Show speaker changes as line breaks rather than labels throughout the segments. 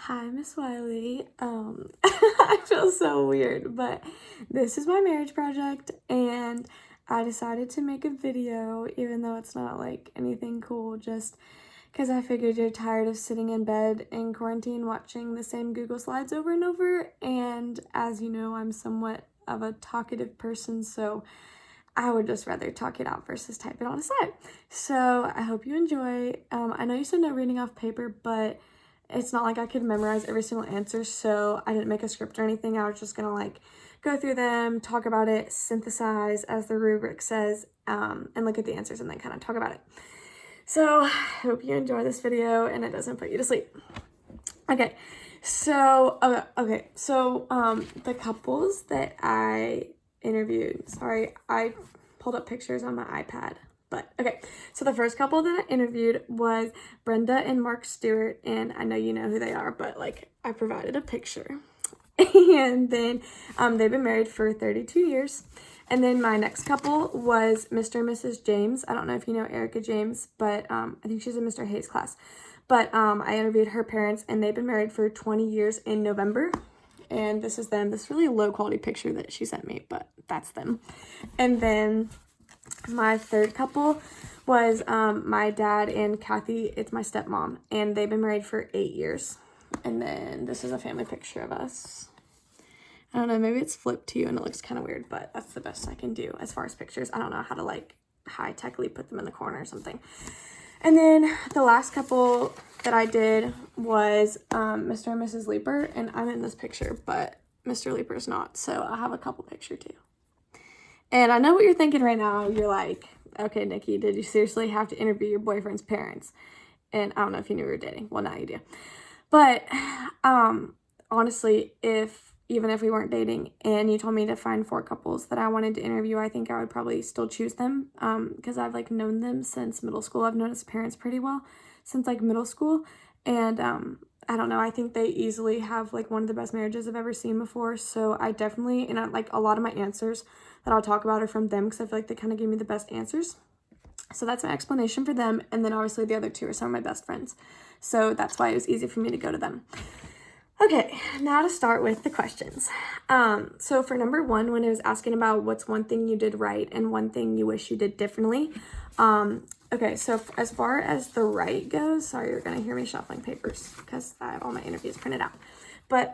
Hi, Miss Wiley. I feel so weird, but this is my marriage project, and I decided to make a video, even though it's not like anything cool, just because I figured you're tired of sitting in bed in quarantine watching the same Google Slides over and over. And as you know, I'm somewhat of a talkative person, so I would just rather talk it out versus type it on a slide. So I hope you enjoy. I know you said no reading off paper, but it's not like I could memorize every single answer, so I didn't make a script or anything. I was just gonna like go through them, talk about it, synthesize as the rubric says, and look at the answers and then kind of talk about it. So I hope you enjoy this video and it doesn't put you to sleep. Okay, so the couples that I interviewed, sorry, I pulled up pictures on my iPad. But okay, so the first couple that I interviewed was Brenda and Mark Stewart, and I know you know who they are, but like I provided a picture. And then they've been married for 32 years. And then my next couple was Mr. and Mrs. James. I don't know if you know Erica James, but I think she's in Mr. Hayes' class. But I interviewed her parents, and they've been married for 20 years in November. And this is them, this really low quality picture that she sent me, but that's them. And then my third couple was my dad and Kathy. It's my stepmom, and they've been married for 8 years. And then this is a family picture of us. I don't know, maybe it's flipped to you and it looks kind of weird, but that's the best I can do as far as pictures. I don't know how to like high-techly put them in the corner or something. And then the last couple that I did was Mr. and Mrs. Leeper, and I'm in this picture, but Mr. Leeper's not, so I have a couple picture too. And I know what you're thinking right now. You're like, okay, Nikki, did you seriously have to interview your boyfriend's parents? And I don't know if you knew we were dating. Well, now you do. But honestly, even if we weren't dating and you told me to find 4 couples that I wanted to interview, I think I would probably still choose them because I've like known them since middle school. I've known his parents pretty well since like middle school. And I don't know, I think they easily have like one of the best marriages I've ever seen before. So I definitely, and like a lot of my answers that I'll talk about are from them because I feel like they kind of give me the best answers. So that's my explanation for them. And then obviously the other 2 are some of my best friends. So that's why it was easy for me to go to them. Okay, now to start with the questions. So for number 1, when it was asking about what's one thing you did right and one thing you wish you did differently. Okay, so as far as the right goes, sorry, you're gonna hear me shuffling papers because I have all my interviews printed out. But,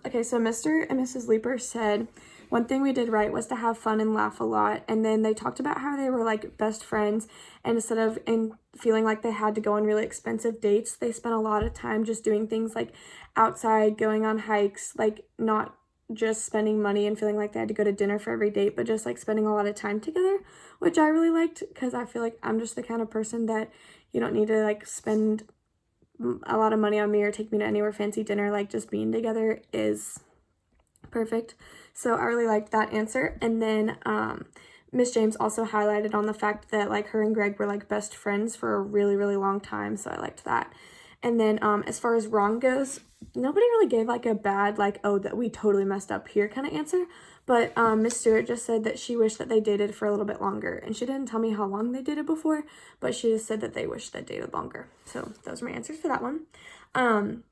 okay, so Mr. and Mrs. Leeper said, one thing we did right was to have fun and laugh a lot. And then they talked about how they were like best friends, and instead of feeling like they had to go on really expensive dates, they spent a lot of time just doing things like outside, going on hikes, like not just spending money and feeling like they had to go to dinner for every date, but just like spending a lot of time together, which I really liked because I feel like I'm just the kind of person that you don't need to like spend a lot of money on me or take me to anywhere fancy dinner. Like just being together is perfect. So I really liked that answer. And then Miss James also highlighted on the fact that like her and Greg were like best friends for a really, really long time. So I liked that. And then as far as wrong goes, nobody really gave like a bad like, oh, that we totally messed up here kind of answer. But Miss Stewart just said that she wished that they dated for a little bit longer. And she didn't tell me how long they dated before, but she just said that they wished they dated longer. So those are my answers for that one.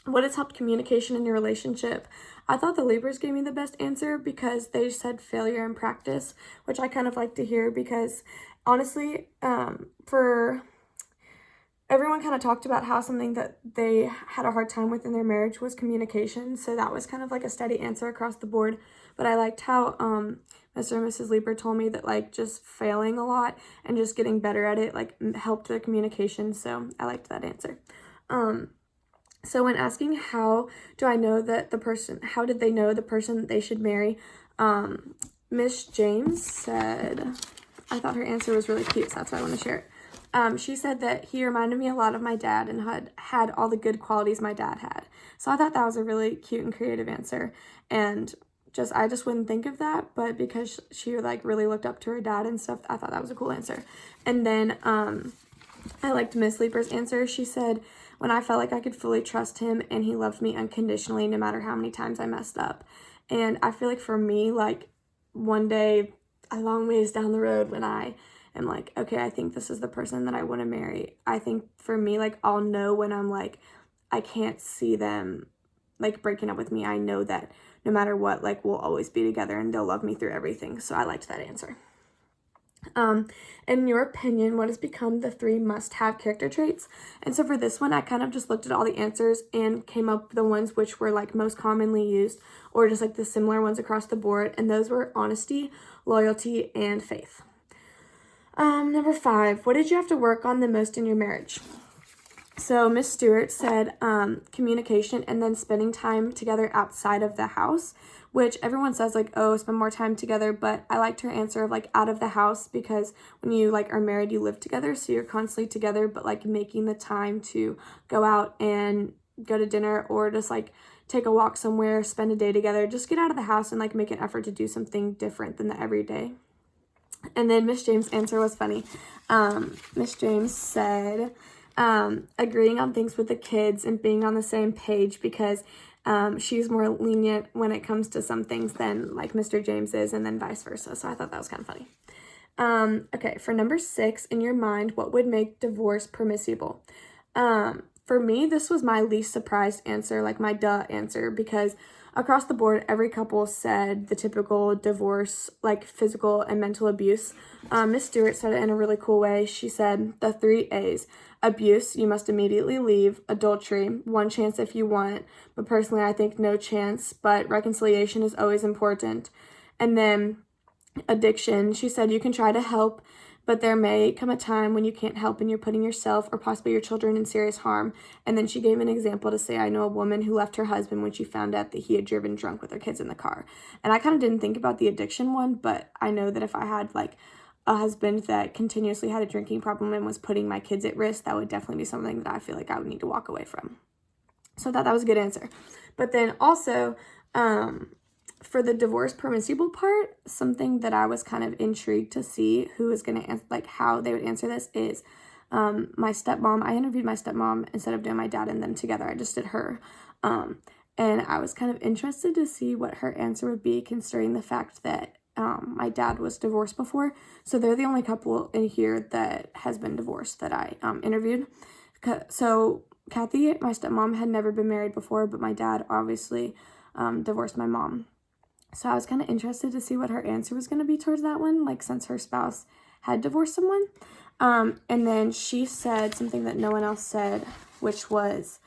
What has helped communication in your relationship? I thought the Libras gave me the best answer because they said failure in practice, which I kind of like to hear because honestly, for everyone kind of talked about how something that they had a hard time with in their marriage was communication. So that was kind of like a steady answer across the board. But I liked how Mr. and Mrs. Lieber told me that like just failing a lot and just getting better at it like helped their communication. So I liked that answer. So when asking how do I know that the person, how did they know the person that they should marry? Miss James said, I thought her answer was really cute, so that's why I want to share it. She said that he reminded me a lot of my dad and had all the good qualities my dad had. So I thought that was a really cute and creative answer. And I just wouldn't think of that, but because she like really looked up to her dad and stuff, I thought that was a cool answer. And then I liked Miss Leeper's answer. She said, when I felt like I could fully trust him and he loved me unconditionally no matter how many times I messed up. And I feel like for me, like one day, a long ways down the road when I am like, okay, I think this is the person that I want to marry. I think for me, like I'll know when I'm like, I can't see them like breaking up with me. I know that no matter what, like we'll always be together and they'll love me through everything. So I liked that answer. In your opinion, what has become the 3 must-have character traits? And so for this one, I kind of just looked at all the answers and came up with the ones which were like most commonly used, or just like the similar ones across the board. And those were honesty, loyalty, and faith. Number 5, what did you have to work on the most in your marriage? So Miss Stewart said communication and then spending time together outside of the house, which everyone says like, oh, spend more time together. But I liked her answer of like out of the house, because when you like are married, you live together. So you're constantly together, but like making the time to go out and go to dinner or just like take a walk somewhere, spend a day together, just get out of the house and like make an effort to do something different than the everyday. And then Miss James' answer was funny. Miss James said, agreeing on things with the kids and being on the same page, because she's more lenient when it comes to some things than like Mr. James is, and then vice versa. So I thought that was kind of funny. Okay, for number 6, in your mind, what would make divorce permissible? For me, this was my least surprised answer, like my duh answer, because across the board, every couple said the typical divorce, like physical and mental abuse. Miss Stewart said it in a really cool way. She said the 3 A's. Abuse, you must immediately leave. Adultery, 1 chance if you want, but personally I think no chance, but reconciliation is always important. And then addiction, she said you can try to help, but there may come a time when you can't help and you're putting yourself or possibly your children in serious harm. And then she gave an example to say, I know a woman who left her husband when she found out that he had driven drunk with her kids in the car. And I kind of didn't think about the addiction one, but I know that if I had like a husband that continuously had a drinking problem and was putting my kids at risk, that would definitely be something that I feel like I would need to walk away from. So I thought that was a good answer. But then also, for the divorce permissible part, something that I was kind of intrigued to see who is going to answer, like how they would answer this is my stepmom. I interviewed my stepmom instead of doing my dad and them together. I just did her. And I was kind of interested to see what her answer would be, considering the fact that my dad was divorced before. So they're the only couple in here that has been divorced that I interviewed. So Kathy, my stepmom, had never been married before, but my dad obviously divorced my mom. So I was kind of interested to see what her answer was going to be towards that one, like since her spouse had divorced someone. And then she said something that no one else said, which was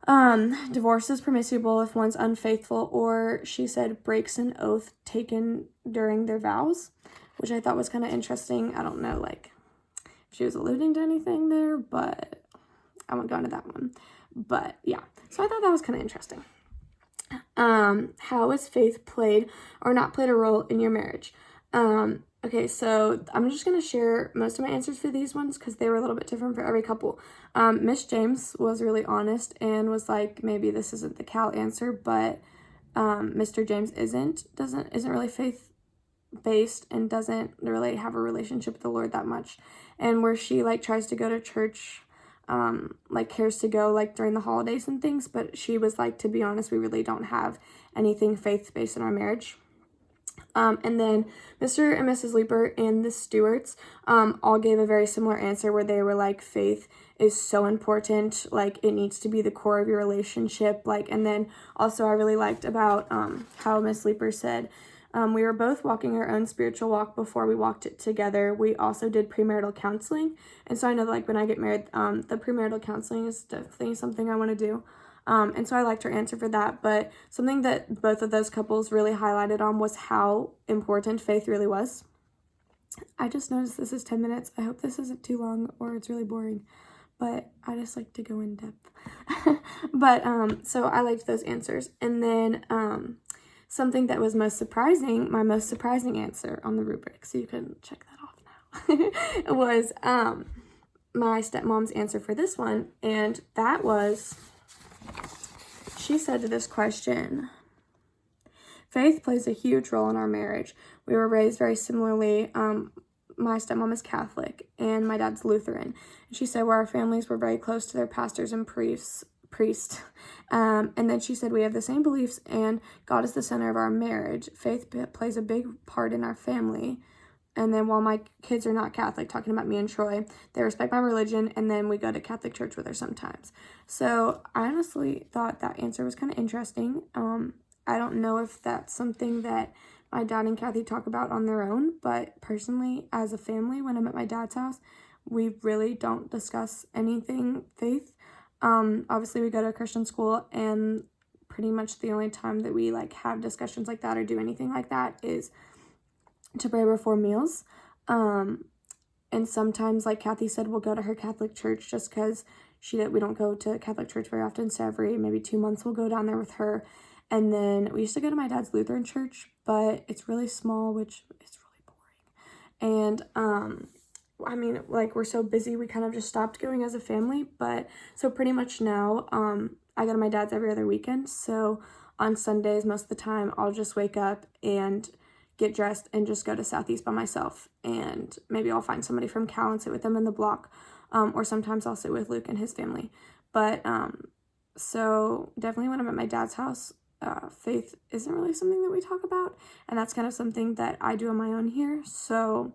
divorce is permissible if one's unfaithful, or she said breaks an oath taken during their vows, which I thought was kind of interesting. I don't know, like, if she was alluding to anything there, but I won't go into that one. But yeah, so I thought that was kind of interesting. How has faith played or not played a role in your marriage? Okay, so I'm just going to share most of my answers for these ones because they were a little bit different for every couple. Miss James was really honest and was like, maybe this isn't the Cal answer, but Mr. James isn't really faith-based and doesn't really have a relationship with the Lord that much. And where she like tries to go to church, like cares to go like during the holidays and things, but she was like, to be honest, we really don't have anything faith-based in our marriage. And then Mr. and Mrs. Leeper and the Stewarts all gave a very similar answer where they were like, faith is so important, like it needs to be the core of your relationship. Like, and then also I really liked about how Miss Leeper said, we were both walking our own spiritual walk before we walked it together. We also did premarital counseling. And so I know like when I get married, the premarital counseling is definitely something I want to do. And so I liked her answer for that. But something that both of those couples really highlighted on was how important faith really was. I just noticed this is 10 minutes. I hope this isn't too long or it's really boring. But I just like to go in depth. But so I liked those answers. And then something that was most surprising, my most surprising answer on the rubric, so you can check that off now, was my stepmom's answer for this one. And that was, she said to this question, faith plays a huge role in our marriage. We were raised very similarly. My stepmom is Catholic and my dad's Lutheran. And she said where our families were very close to their pastors and priests. And then she said we have the same beliefs and God is the center of our marriage. Faith plays a big part in our family. And then while my kids are not Catholic, talking about me and Troy, they respect my religion, and then we go to Catholic church with her sometimes. So I honestly thought that answer was kind of interesting. I don't know if that's something that my dad and Kathy talk about on their own, but personally, as a family, when I'm at my dad's house, we really don't discuss anything faith. Obviously, we go to a Christian school, and pretty much the only time that we like have discussions like that or do anything like that is to pray before meals. And sometimes, like Kathy said, we'll go to her Catholic church just because we don't go to Catholic church very often. So every maybe 2 months we'll go down there with her. And then we used to go to my dad's Lutheran church, but it's really small, which is really boring. And I mean, like, we're so busy, we kind of just stopped going as a family. But so pretty much now, I go to my dad's every other weekend. So on Sundays, most of the time, I'll just wake up and get dressed and just go to Southeast by myself. And maybe I'll find somebody from Cal and sit with them in the block. Or sometimes I'll sit with Luke and his family. But so definitely when I'm at my dad's house, faith isn't really something that we talk about. And that's kind of something that I do on my own here. So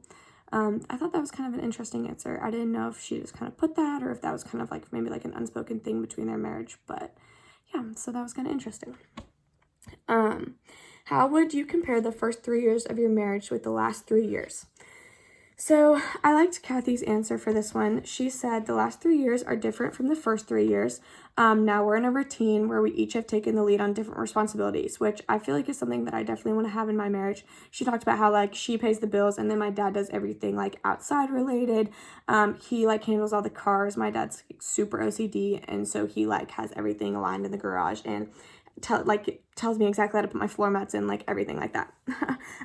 I thought that was kind of an interesting answer. I didn't know if she just kind of put that or if that was kind of like maybe like an unspoken thing between their marriage. But yeah, so that was kind of interesting. How would you compare the first 3 years of your marriage with the last 3 years? So I liked Kathy's answer for this one. She said the last 3 years are different from the first 3 years. Now we're in a routine where we each have taken the lead on different responsibilities, which I feel like is something that I definitely want to have in my marriage. She talked about how like she pays the bills and then my dad does everything like outside related. He like handles all the cars. My dad's super OCD, and so he like has everything aligned in the garage and tells me exactly how to put my floor mats in, like everything like that.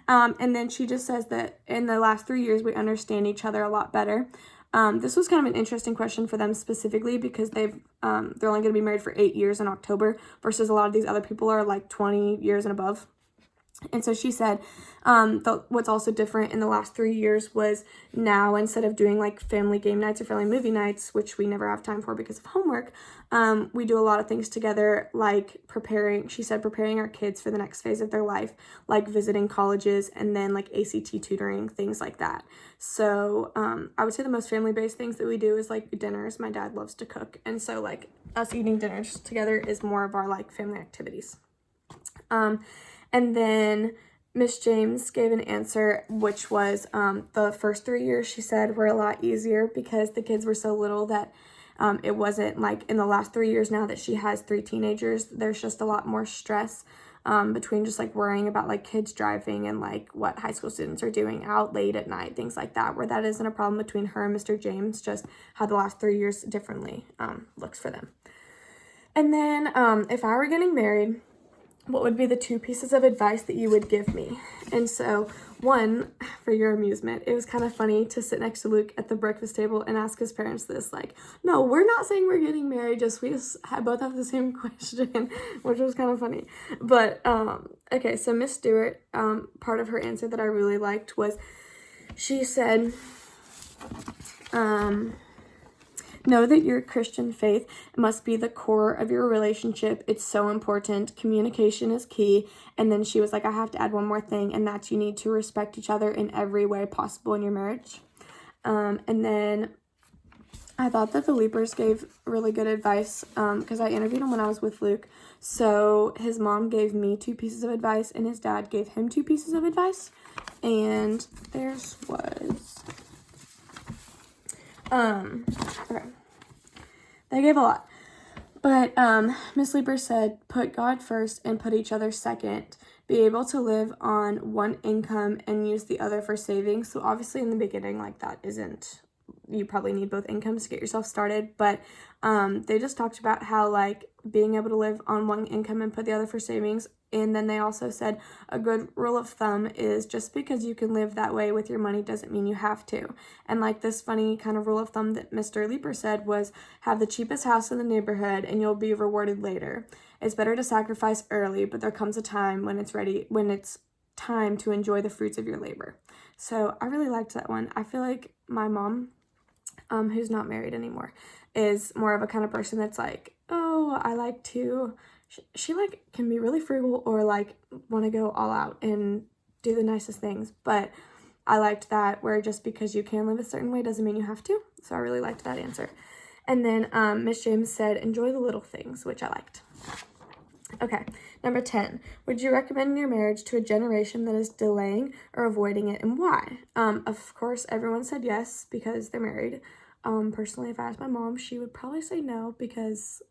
And then she just says that in the last 3 years, we understand each other a lot better. This was kind of an interesting question for them specifically because they're only going to be married for 8 years in October versus a lot of these other people are like 20 years and above. And so she said what's also different in the last 3 years was now instead of doing like family game nights or family movie nights, which we never have time for because of homework, we do a lot of things together, like preparing our kids for the next phase of their life, like visiting colleges and then like ACT tutoring, things like that. So I would say the most family-based things that we do is like dinners. My dad loves to cook. And so like us eating dinners together is more of our like family activities. And then Miss James gave an answer, which was the first 3 years, she said, were a lot easier because the kids were so little that it wasn't like in the last 3 years now that she has 3 teenagers, there's just a lot more stress between just like worrying about like kids driving and like what high school students are doing out late at night, things like that, where that isn't a problem between her and Mr. James, just how the last 3 years differently looks for them. And then if I were getting married, what would be the 2 pieces of advice that you would give me? And so, one, for your amusement, it was kind of funny to sit next to Luke at the breakfast table and ask his parents this, like, no, we're not saying we're getting married, we just both have the same question, which was kind of funny. But, okay, so Miss Stewart, part of her answer that I really liked was, she said, know that your Christian faith must be the core of your relationship. It's so important. Communication is key. And then she was like, I have to add one more thing, and that's you need to respect each other in every way possible in your marriage. And then I thought that the Leapers gave really good advice because I interviewed him when I was with Luke. So his mom gave me 2 pieces of advice, and his dad gave him 2 pieces of advice. And theirs was... okay. They gave a lot. But Miss Leeper said, put God first and put each other second. Be able to live on one income and use the other for savings. So obviously in the beginning, like that isn't, you probably need both incomes to get yourself started. But they just talked about how like being able to live on one income and put the other for savings. And then they also said a good rule of thumb is just because you can live that way with your money doesn't mean you have to. And like this funny kind of rule of thumb that Mr. Leeper said was have the cheapest house in the neighborhood and you'll be rewarded later. It's better to sacrifice early, but there comes a time when it's time to enjoy the fruits of your labor. So I really liked that one. I feel like my mom, who's not married anymore, is more of a kind of person that's like, oh, I like to... She like can be really frugal or like want to go all out and do the nicest things, but I liked that, where just because you can live a certain way doesn't mean you have to. So I really liked that answer. And then Miss James said, enjoy the little things, which I liked. Okay, number 10. Would you recommend your marriage to a generation that is delaying or avoiding it, and why? Of course, everyone said yes because they're married. Personally, if I asked my mom, she would probably say no, because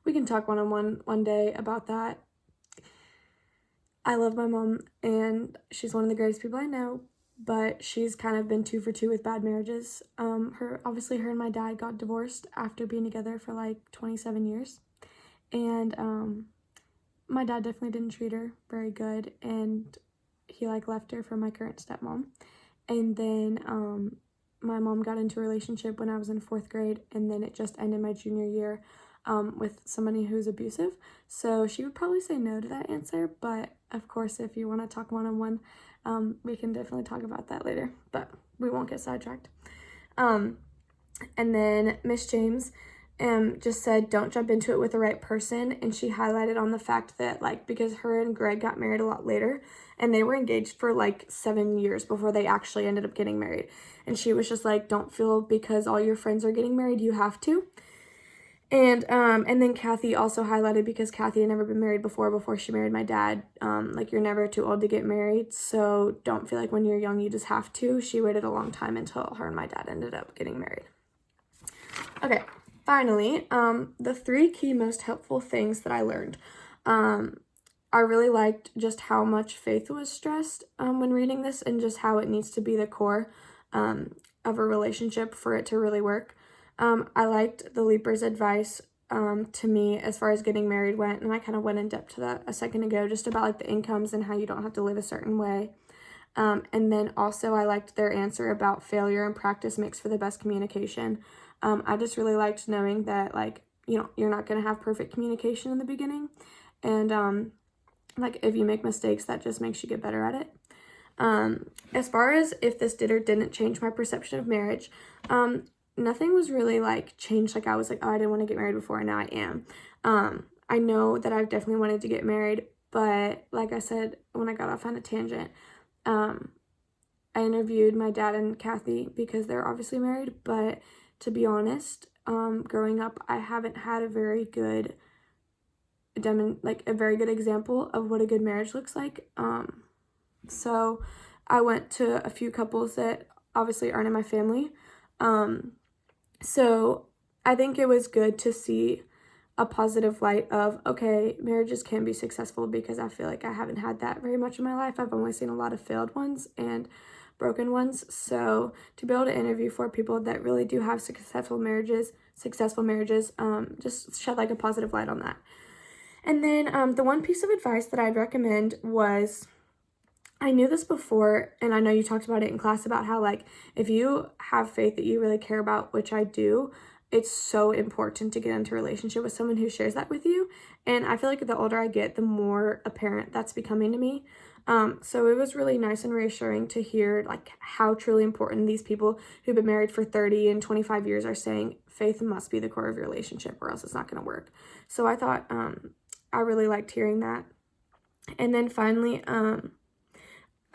we can talk one-on-one one day about that. I love my mom, and she's one of the greatest people I know, but she's kind of been 2 for 2 with bad marriages. Her and my dad got divorced after being together for like 27 years, and my dad definitely didn't treat her very good, and he like left her for my current stepmom. And then my mom got into a relationship when I was in 4th grade, and then it just ended my junior year with somebody who's abusive. So she would probably say no to that answer, but of course, if you want to talk one-on-one, we can definitely talk about that later, but we won't get sidetracked. And then Miss James just said, don't jump into it with the right person. And she highlighted on the fact that, like, because her and Greg got married a lot later, and they were engaged for like 7 years before they actually ended up getting married. And she was just like, don't feel because all your friends are getting married, you have to. And then Kathy also highlighted, because Kathy had never been married before she married my dad, like, you're never too old to get married, so don't feel like when you're young you just have to. She waited a long time until her and my dad ended up getting married. Okay, finally, the 3 key most helpful things that I learned. I really liked just how much faith was stressed when reading this, and just how it needs to be the core of a relationship for it to really work. I liked the Leaper's advice to me as far as getting married went, and I kind of went in depth to that a second ago, just about like the incomes and how you don't have to live a certain way. And then also I liked their answer about failure and practice makes for the best communication. I just really liked knowing that, like, you know, you're not going to have perfect communication in the beginning, and like, if you make mistakes, that just makes you get better at it. As far as if this did or didn't change my perception of marriage, nothing was really like changed. Like, I was like, oh, I didn't want to get married before, and now I am. I know that I've definitely wanted to get married, but like I said when I got off on a tangent, I interviewed my dad and Kathy because they're obviously married, but to be honest, growing up, I haven't had a very good example of what a good marriage looks like. So I went to a few couples that obviously aren't in my family. So I think it was good to see a positive light of, okay, marriages can be successful, because I feel like I haven't had that very much in my life. I've only seen a lot of failed ones and broken ones. So to be able to interview 4 people that really do have successful marriages, just shed like a positive light on that. And then the one piece of advice that I'd recommend was, I knew this before, and I know you talked about it in class, about how, like, if you have faith that you really care about, which I do, it's so important to get into a relationship with someone who shares that with you. And I feel like the older I get, the more apparent that's becoming to me. So it was really nice and reassuring to hear, like, how truly important these people who've been married for 30 and 25 years are saying faith must be the core of your relationship, or else it's not going to work. So I thought, I really liked hearing that. And then finally,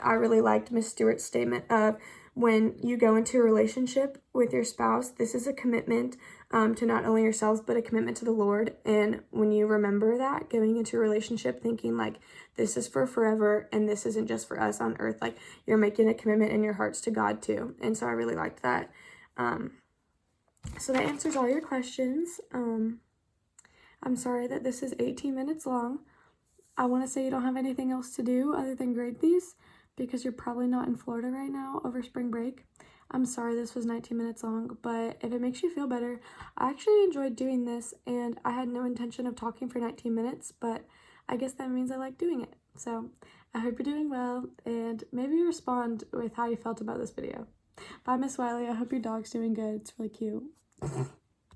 I really liked Miss Stewart's statement of, when you go into a relationship with your spouse, this is a commitment to not only yourselves, but a commitment to the Lord. And when you remember that, going into a relationship thinking, like, this is for forever, and this isn't just for us on earth, like, you're making a commitment in your hearts to God too. And so I really liked that. So that answers all your questions. I'm sorry that this is 18 minutes long. I want to say you don't have anything else to do other than grade these, because you're probably not in Florida right now over spring break. I'm sorry this was 19 minutes long, but if it makes you feel better, I actually enjoyed doing this, and I had no intention of talking for 19 minutes, but I guess that means I like doing it. So I hope you're doing well, and maybe respond with how you felt about this video. Bye, Miss Wiley. I hope your dog's doing good. It's really cute.